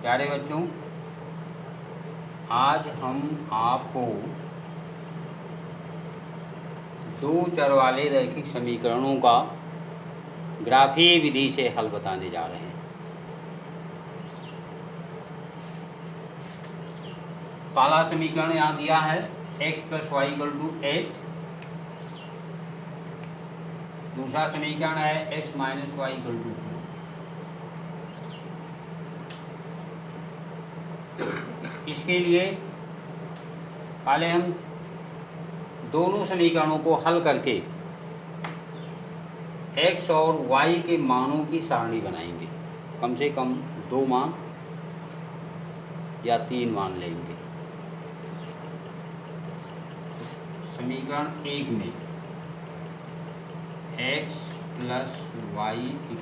प्यारे बच्चों, आज हम आपको दो चर वाले रैखिक समीकरणों का ग्राफीय विधि से हल बताने जा रहे हैं। पहला समीकरण यहाँ दिया है x + y = 8। दूसरा समीकरण है x - y = 2। इसके लिए पहले हम दोनों समीकरणों को हल करके x और y के मानों की सारणी बनाएंगे। कम से कम 2 मान या 3 मान लेंगे। समीकरण 1 में x + y =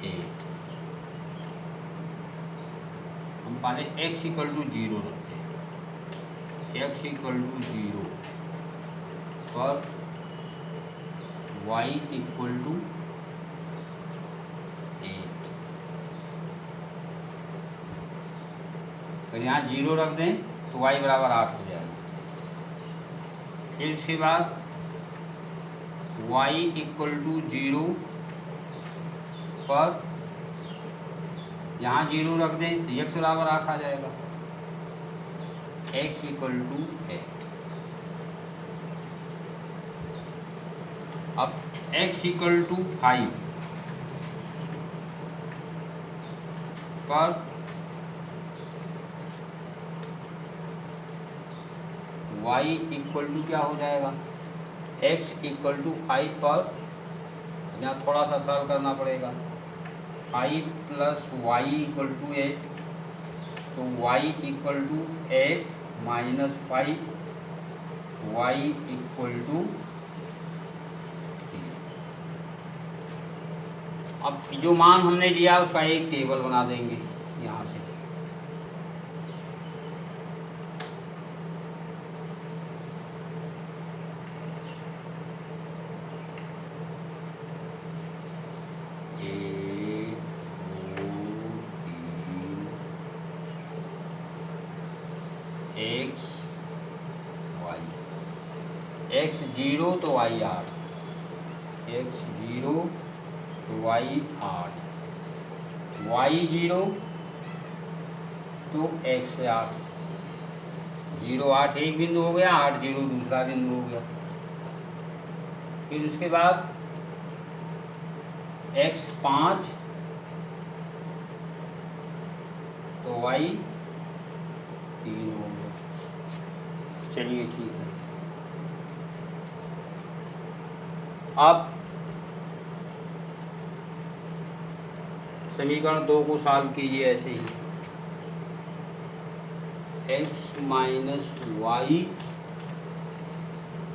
8। हम पहले x = 0 रखते हैं। x = 0 पर y = 8। अगर यहाँ 0 रख दें तो y = 8 हो जाएगा। फिर इसके बाद y = 0 पर यहाँ 0 रख दें तो x = 8 आ जाएगा। x = 8। अब x = 5 पर y = क्या हो जाएगा? x = 5 पर यहाँ थोड़ा सा सरल करना पड़ेगा। 5 + y = 8, तो y = 8 - 5, y = 3। अब जो मान हमने लिया उसका एक टेबल बना देंगे यहाँ से। x y, x 0 तो y 8, x 0 तो y 8, y 0 तो x 8। 0 8 एक बिंदु हो गया, 8 0 दूसरा बिंदु हो गया। फिर उसके बाद x 5 तो y 3 हो गया। चलिए ठीक है। अब समीकरण 2 को सॉल्व कीजिए ऐसे ही। x - y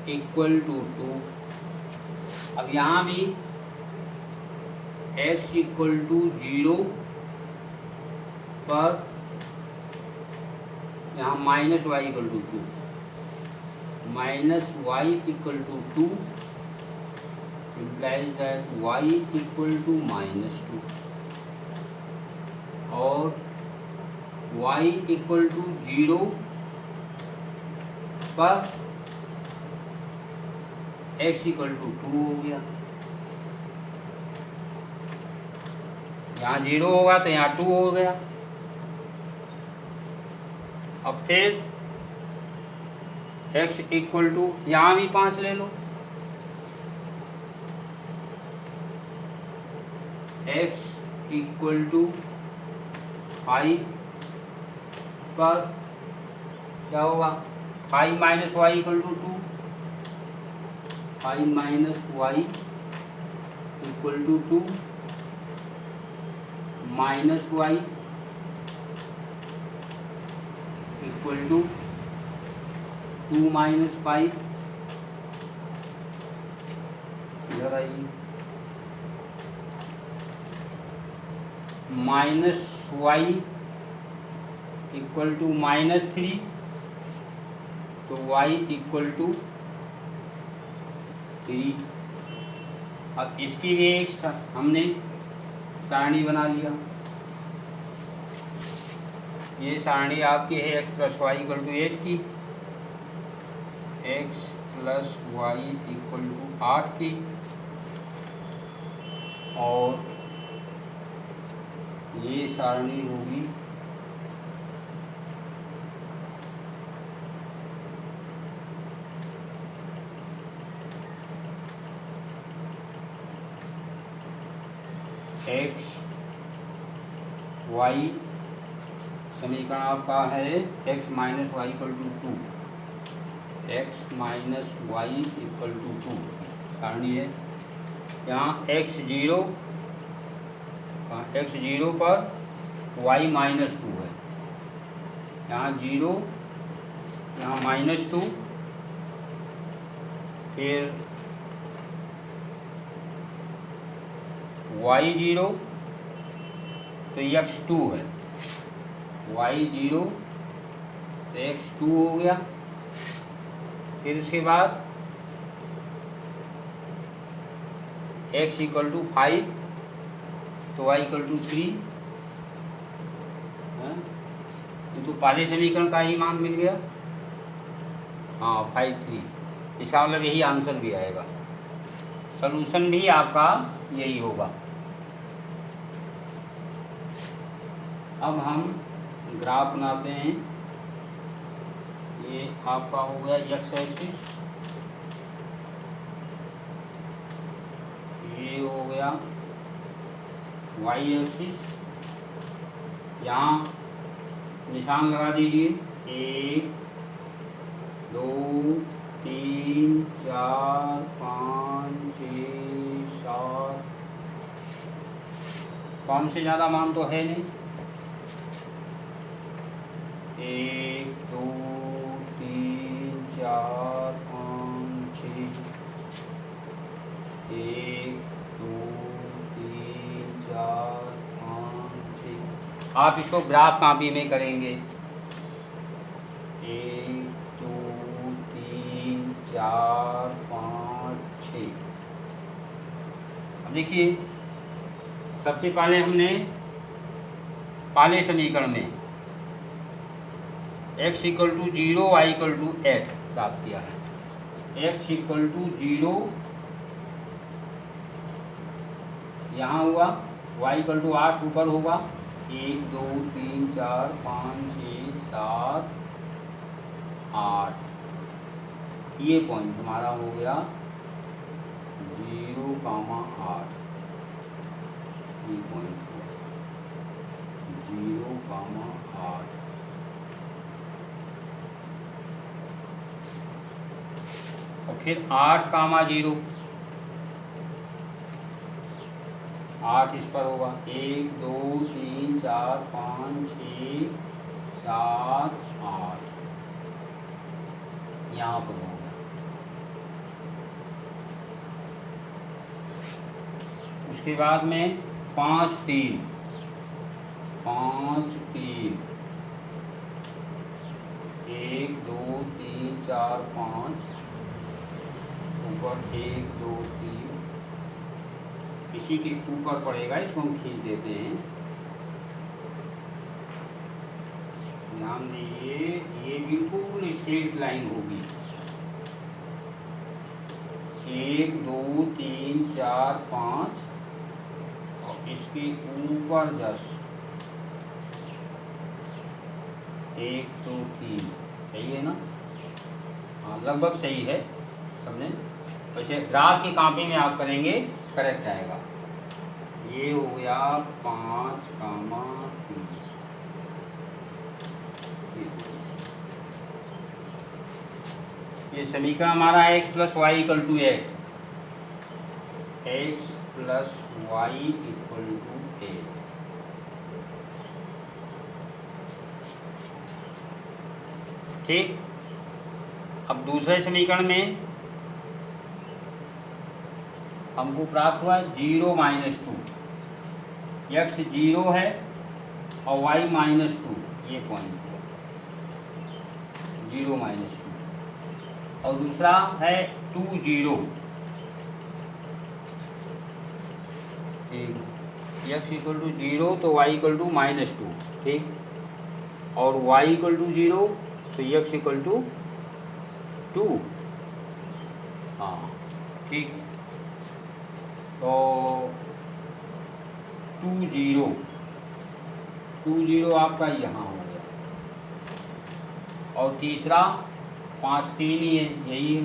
= 2। अब यहाँ भी x = 0 पर यहाँ -y = 2, -y = 2 implies that y = -2 और y = 0 पर x = 2 हो गया। यहाँ 0 होगा तो यहाँ 2 हो गया। अब फिर x = यहाँ भी 5 ले लो। x = 5 पर क्या होगा? 5 - y = 2, 5 - y = 2, -y = 2 - 5। इधर आइए। -y = -3, तो y = 3। अब इसकी भी एक हमने सारणी बना लिया। ये सारणी आपकी है x plus y equal to 8 की, x plus y equal to 8 की, और ये सारणी होगी एक्स वाई, समीकरण आपका है x minus y equal to 2, x minus y equal to 2 सारणी है। यहाँ x0 पर y माइनस 2 है, यहाँ 0, यहाँ -2, फिर y0 तो x2 है, y0 तो x2 हो गया। फिर उसके बाद x इक्वल टू 5 तो y इक्वल टू 3, तो पहले समीकरण का ही मान मिल गया। हाँ 5 3, इसका मतलब यही आंसर भी आएगा, सॉल्यूशन भी आपका यही होगा। अब हम ग्राफ बनाते हैं। ये आपका हो गया एक्स एक्सिस, ये हो गया वाई एक्सिस। यहाँ निशान लगा दीजिए, 1 2 3 4 5 6 7, कौन से ज़्यादा मान तो है नहीं, 1 2 3 4 5 6, 1 2 3 4 5 6। आप इसको ग्राफ कॉपी में करेंगे, 1 2 3 4 5 6। अब देखिए, सबसे पहले हमने पहले समीकरण में x equal to 0 y equal to 8 प्राप्त किया है। x इक्वल टू 0 यहाँ हुआ, y इक्वल टू 8 ऊपर होगा, 1 2 3 4 5 6 7 8, ये पॉइंट हमारा हो गया 0, 8, ये पॉइंट 0, 8। और फिर 8, 0, 8 इस पर होगा, 1 2 3 4 5 6 7 8, यहाँ पर होगा। उसके बाद में 5 3, 5 3, 1 2 3 4 5, ऊपर 1 2 3, इसी के ऊपर पड़ेगा, इसको हम खींच देते हैं। ध्यान दीजिए, ये बिल्कुल स्ट्रेट लाइन होगी, 1 2 3 4 5, और इसके ऊपर जस्ट 1 2 3, सही है ना? हाँ लगभग सही है, समझे? वैसे ग्राफ की कॉपी में आप करेंगे करेक्ट आएगा। ये हो गया 5, 3। ये समीकरण हमारा है x plus y equal to 8, x plus y equal to 8। ठीक, अब दूसरे समीकरण में हमको प्राप्त हुआ 0 -2, x 0 है और y -2, ये पॉइंट हुआ 0 -2। और दूसरा है 2 0, x इक्वल टू 0 तो y इक्वल टू -2। ठीक, और y इक्वल टू 0 तो x इक्वल टू 2। हाँ ठीक, तो 2 0 आपका यहाँ हो गया, और तीसरा 5 3 ही है, यही है,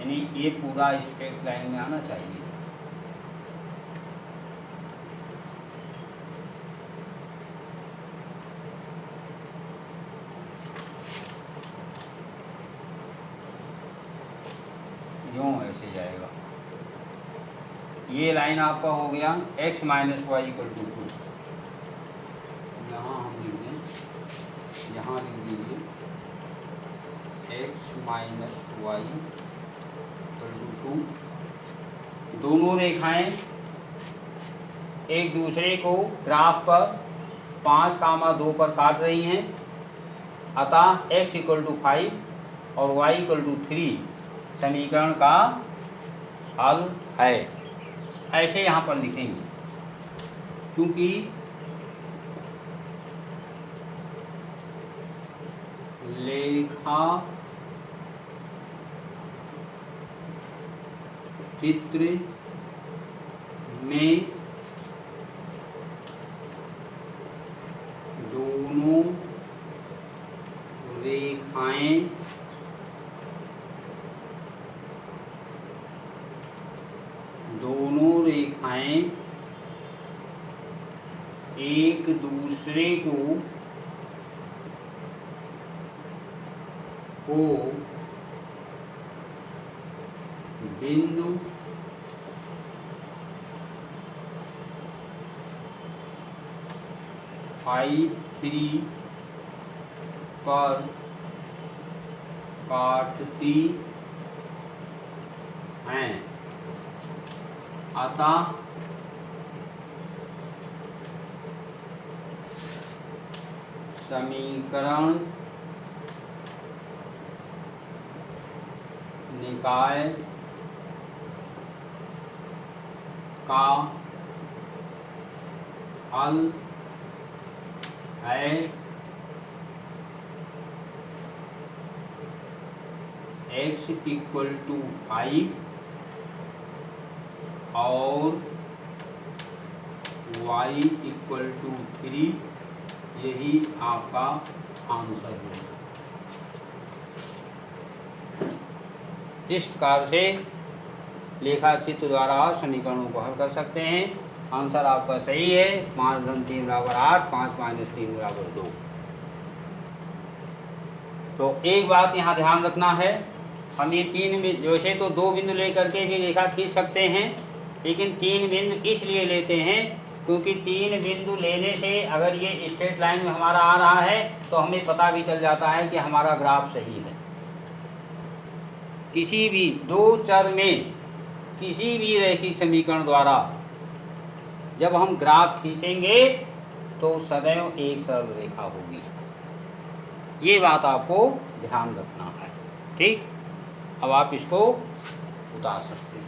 यानी ये पूरा स्ट्रेट लाइन में आना चाहिए। यूँ ऐसे जाएगा, ये लाइन आपका हो गया x minus y equal to 2। यहाँ हम लिख दें, यहाँ लिख दीजिए x minus y equal to 2। दोनों रेखाएं एक दूसरे को ग्राफ पर 5, 2 पर काट रही हैं, अतः x इक्वल टू 5 और y इक्वल टू 3 समीकरण का हल है। ऐसे यहाँ पर लिखेंगे, क्योंकि लेखा चित्र में दोनों रेखाएं एक दूसरे को बिंदु I3 पर काटती हैं, अतः समीकरण निकाय का हल है x इक्वल टू 5 और y इक्वल टू 3। यही आपका आंसर है। इस प्रकार से लेखा चित्र द्वारा समीकरणों को हल कर सकते हैं। आंसर आपका सही है, 5 × 3 = 8, 5 - 3 = 2। तो एक बात यहाँ ध्यान रखना है, हम ये 3 वैसे तो 2 बिंदु लेकर के भी रेखा खींच सकते हैं, लेकिन 3 बिंदु इसलिए लेते हैं क्योंकि 3 बिंदु लेने से अगर ये स्ट्रेट लाइन में हमारा आ रहा है तो हमें पता भी चल जाता है कि हमारा ग्राफ सही है। किसी भी 2 चर में किसी भी रैखिक समीकरण द्वारा जब हम ग्राफ खींचेंगे तो सदैव एक सरल रेखा होगी। ये बात आपको ध्यान रखना है, ठीक। अब आप इसको उतार सकते हैं।